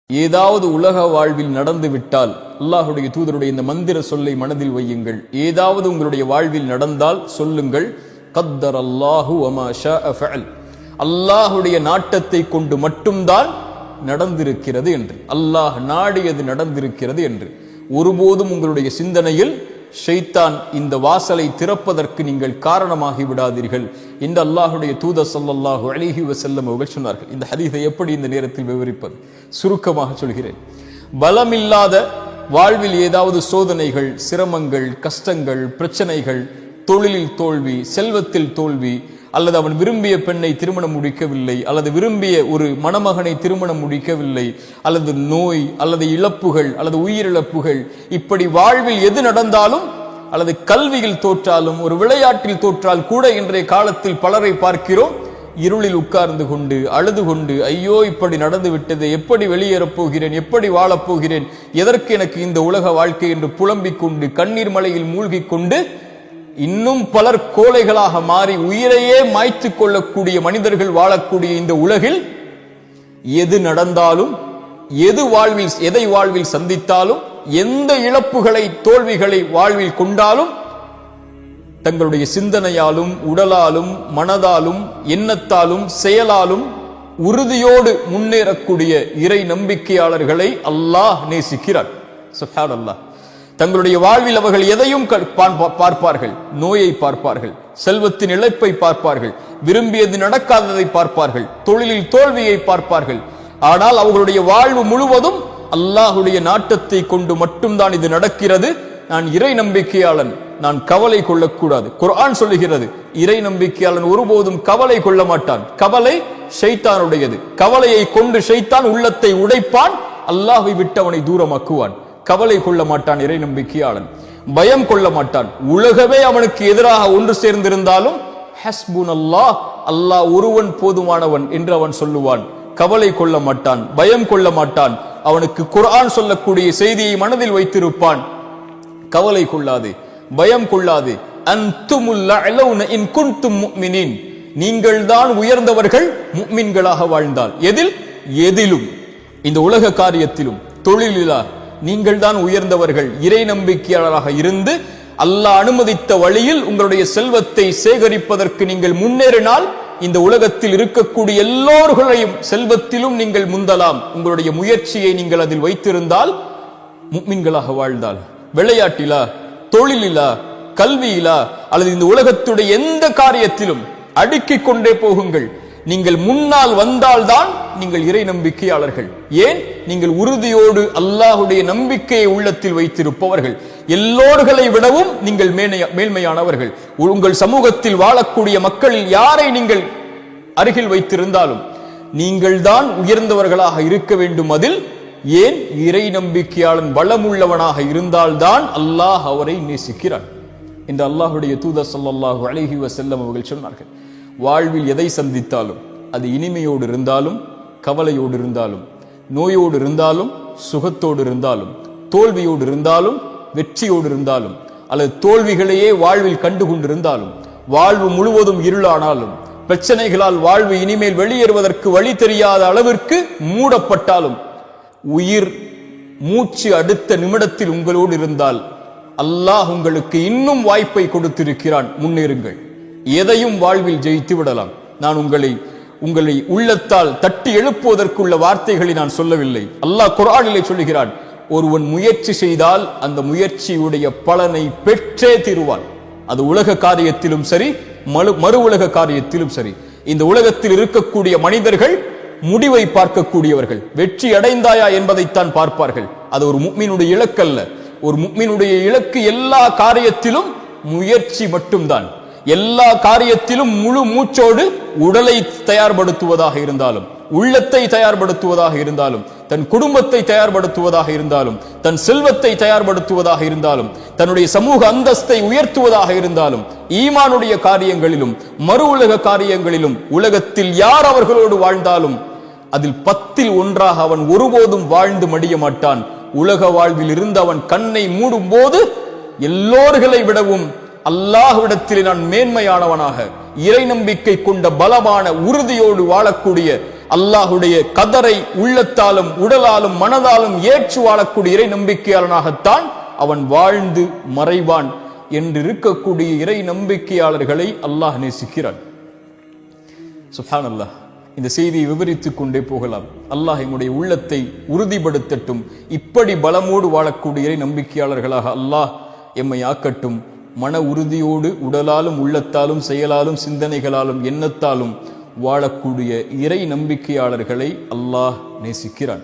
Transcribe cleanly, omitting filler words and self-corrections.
ஏதாவது உலக வாழ்வில் நடந்து விட்டால் அல்லாஹுடைய தூதருடைய இந்த மந்திர சொல்லை மனதில் வையுங்கள். ஏதாவது உங்களுடைய வாழ்வில் நடந்தால் சொல்லுங்கள், கத்தர் அல்லாஹு வமா ஷாஅ ஃபஅல். அல்லாஹுடைய நாட்டத்தை கொண்டு மட்டும்தான் நடந்திருக்கிறது என்று, அல்லாஹ் நாடியது நடந்திருக்கிறது என்று. ஒருபோதும் உங்களுடைய சிந்தனையில் ஷைத்தான் இந்த வாசலை திறப்பதற்கு நீங்கள் காரணமாகி விடாதீர்கள் என்று அல்லாஹுடைய தூதர் ஸல்லல்லாஹு அலைஹி வஸல்லம் அவர்கள் சொன்னார்கள். இந்த ஹதீஸை எப்படி இந்த நேரத்தில் விவரிப்பது? சுருக்கமாக சொல்கிறேன். பலமில்லாத வாழ்வில் ஏதாவது சோதனைகள், சிரமங்கள், கஷ்டங்கள், பிரச்சனைகள், தொழிலில் தோல்வி, செல்வத்தில் தோல்வி, அல்லது அவன் விரும்பிய பெண்ணை திருமணம் முடிக்கவில்லை, அல்லது விரும்பிய ஒரு மணமகனை திருமணம் முடிக்கவில்லை, அல்லது நோய், அல்லது இழப்புகள், அல்லது உயிரிழப்புகள், இப்படி வாழ்வில் எது நடந்தாலும், அல்லது கல்வியில் தோற்றாலும், ஒரு விளையாட்டில் தோற்றால் கூட இன்றைய காலத்தில் பலரை பார்க்கிறோம், இருளில் உட்கார்ந்து கொண்டு அழுது கொண்டு, ஐயோ இப்படி நடந்து விட்டது, எப்படி வெளியேறப் போகிறேன், எப்படி வாழப் போகிறேன், எதற்கு எனக்கு இந்த உலக வாழ்க்கை என்று புலம்பிக் கொண்டு கண்ணீர் மலையில் மூழ்கிக் கொண்டு இன்னும் பலர் கோழைகளாக மாறி உயிரையே மாய்த்து கொள்ளக்கூடிய மனிதர்கள் வாழக்கூடிய இந்த உலகில் எது நடந்தாலும், எதை வாழ்வில் சந்தித்தாலும், எந்த இழப்புகளை, தோல்விகளை வாழ்வில் கொண்டாலும், தங்களுடைய சிந்தனையாலும், உடலாலும், மனதாலும், எண்ணத்தாலும், செயலாலும் உறுதியோடு முன்னேறக்கூடிய இறை நம்பிக்கையாளர்களை அல்லாஹ் நேசிக்கிறார். சுப்ஹானல்லாஹ். தங்களுடைய வாழ்வில் அவர்கள் எதையும் பார்ப்பார்கள். நோயை பார்ப்பார்கள், செல்வத்தின் இழப்பை பார்ப்பார்கள், விரும்பியது நடக்காததை பார்ப்பார்கள், தொழிலில் தோல்வியை பார்ப்பார்கள். ஆனால் அவர்களுடைய வாழ்வு முழுவதும் அல்லாஹுடைய நாட்டத்தை கொண்டு மட்டும்தான் இது நடக்கிறது. நான் இறை நம்பிக்கையாளன், நான் கவலை கொள்ளக்கூடாது. குர்ஆன் சொல்லுகிறது, இறை நம்பிக்கையாளன் ஒருபோதும் கவலை கொள்ள மாட்டான். கவலை ஷைத்தானுடையது. கவலையை கொண்டு ஷைத்தான் உள்ளத்தை உடைப்பான், அல்லாஹை விட்டு அவனை தூரமாக்குவான். கவலை கொள்ள மாட்டான் இறை நம்பிக்கையாளன். பயம் கொள்ள மாட்டான். உலகமே அவனுக்கு எதிராக ஒன்று சேர்ந்திருந்தாலும் ஹஸ்புனல்லாஹ், அல்லாஹ் ஒருவன் போதுமானவன் என்று அவன் சொல்லுவான். கவலை கொள்ள மாட்டான், பயம் கொள்ள மாட்டான். அவனுக்கு குர்ஆன் சொல்லக்கூடிய செய்தியை மனதில் வைத்திருப்பான். கவலை கொள்ளாதே, பயம் கொள்ளாதே. அன்துமுல் லஅலவுன இன் குன்தும் முஃமினீன். நீங்கள் தான் உயர்ந்தவர்கள் முஃமின்களாக வாழ்ந்தால். எதிலும், இந்த உலக காரியத்திலும், தொழிலிலா நீங்கள் தான் உயர்ந்தவர்கள். இறை நம்பிக்கையாளராக இருந்து அல்லாஹ் அனுமதித்த வழியில் உங்களுடைய செல்வத்தை சேகரிப்பதற்கு நீங்கள் முன்னேறினால், இந்த உலகத்தில் இருக்கக்கூடிய எல்லோர்களையும் செல்வத்திலும் நீங்கள் முந்தலாம். உங்களுடைய முயற்சியை நீங்கள் அதில் வைத்திருந்தால், முஃமின்களாக வாழ்ந்தால். விளையாட்டிலா, தொழிலிலா, கல்வியிலா, அல்லது இந்த உலகத்துடைய எந்த காரியத்திலும் அடுக்கிக் கொண்டே போகுங்கள். நீங்கள் முன்னால் வந்தால்தான் நீங்கள் இறை நம்பிக்கையாளர்கள். ஏன்? நீங்கள் உறுதியோடு அல்லாஹுடைய நம்பிக்கையை உள்ளத்தில் வைத்திருப்பவர்கள். எல்லோர்களை விடவும் நீங்கள் மேன்மையானவர்கள். உங்கள் சமூகத்தில் வாழக்கூடிய மக்களில் யாரை நீங்கள் அருகில் வைத்திருந்தாலும் நீங்கள் தான் உயர்ந்தவர்களாக இருக்க வேண்டும். அதில் ஏன்? இறை நம்பிக்கையாளன் பலமுள்ளவனாக இருந்தால்தான் அல்லாஹ் அவரை நேசிக்கிறான் என்று அல்லாஹுடைய தூதர் ஸல்லல்லாஹு அலைஹி வஸல்லம் அவர்கள் சொன்னார்கள். வாழ்வில் எதை சந்தித்தாலும், அது இனிமையோடு இருந்தாலும், கவலையோடு இருந்தாலும், நோயோடு இருந்தாலும், சுகத்தோடு இருந்தாலும், தோல்வியோடு இருந்தாலும், வெற்றியோடு இருந்தாலும், அல்லது தோல்விகளையே வாழ்வில் கண்டு கொண்டிருந்தாலும், வாழ்வு முழுவதும் இருளானாலும், பிரச்சனைகளால் வாழ்வு இனிமேல் வெளியேறுவதற்கு வழி தெரியாத அளவிற்கு மூடப்பட்டாலும், உயிர் மூச்சு அடுத்த நிமிடத்தில் உங்களோடு இருந்தால் அல்லாஹ் உங்களுக்கு இன்னும் வாய்ப்பை கொடுத்திருக்கிறான். முன்னேறுங்கள். எதையும் வாழ்வில் ஜெயித்து விடலாம். நான் உங்களை உள்ளத்தால் தட்டி எழுப்புவதற்குள்ள வார்த்தைகளை நான் சொல்லவில்லை. அல்லாஹ் குர்ஆனிலே சொல்லுகிறான், ஒருவன் முயற்சி செய்தால் அந்த முயற்சியுடைய பலனை பெற்றே தீருவான். அது உலக காரியத்திலும் சரி, மறு உலக காரியத்திலும் சரி. இந்த உலகத்தில் இருக்கக்கூடிய மனிதர்கள் முடிவை பார்க்கக்கூடியவர்கள். வெற்றி அடைந்தாயா என்பதைத்தான் பார்ப்பார்கள். அது ஒரு முஃமினுடைய இலக்கு அல்ல. ஒரு முஃமினுடைய இலக்கு எல்லா காரியத்திலும் முயற்சி மட்டும்தான். எல்லா காரியத்திலும் முழு மூச்சோடு உடலை தயார்படுத்துவதாக இருந்தாலும், உள்ளத்தை தயார்படுத்துவதாக இருந்தாலும், தன் குடும்பத்தை தயார்படுத்துவதாக இருந்தாலும், தன் செல்வத்தை தயார்படுத்துவதாக இருந்தாலும், தன்னுடைய சமூக அந்தஸ்தை உயர்த்துவதாக இருந்தாலும், ஈமானுடைய காரியங்களிலும் மறு உலக காரியங்களிலும், உலகத்தில் யார் அவர்களோடு வாழ்ந்தாலும் அதில் 10ல் 1 அவன் ஒருபோதும் வாழ்ந்து மடிய மாட்டான். உலக வாழ்வில் இருந்து அவன் கண்ணை மூடும் போது எல்லோர்களை விடவும் அல்லாஹ்விடத்தில் நான் மேன்மையானவனாக, இறை நம்பிக்கை கொண்ட பலமான உறுதியோடு வாழக்கூடிய அல்லாஹுடைய கதரை உள்ளத்தாலும் உடலாலும் மனதாலும் ஏற்று வாழக்கூடிய இறை நம்பிக்கையாளனாகத்தான் அவன் வாழ்ந்து மறைவான் என்று இருக்கக்கூடிய இறை நம்பிக்கையாளர்களை அல்லாஹ் நேசிக்கிறான். சுப்ஹானல்லாஹ். இந்த செய்தியை விவரித்துக் கொண்டே போகலாம். அல்லாஹ் எம்முடைய உள்ளத்தை உறுதிப்படுத்தட்டும். இப்படி பலமோடு வாழக்கூடிய இறை நம்பிக்கையாளர்களாக அல்லாஹ் எம்மை ஆக்கட்டும். மன உறுதியோடு உடலாலும் உள்ளத்தாலும் செயலாலும் சிந்தனைகளாலும் எண்ணத்தாலும் வாழக்கூடிய இறை நம்பிக்கையாளர்களை அல்லாஹ் நேசிக்கிறான்.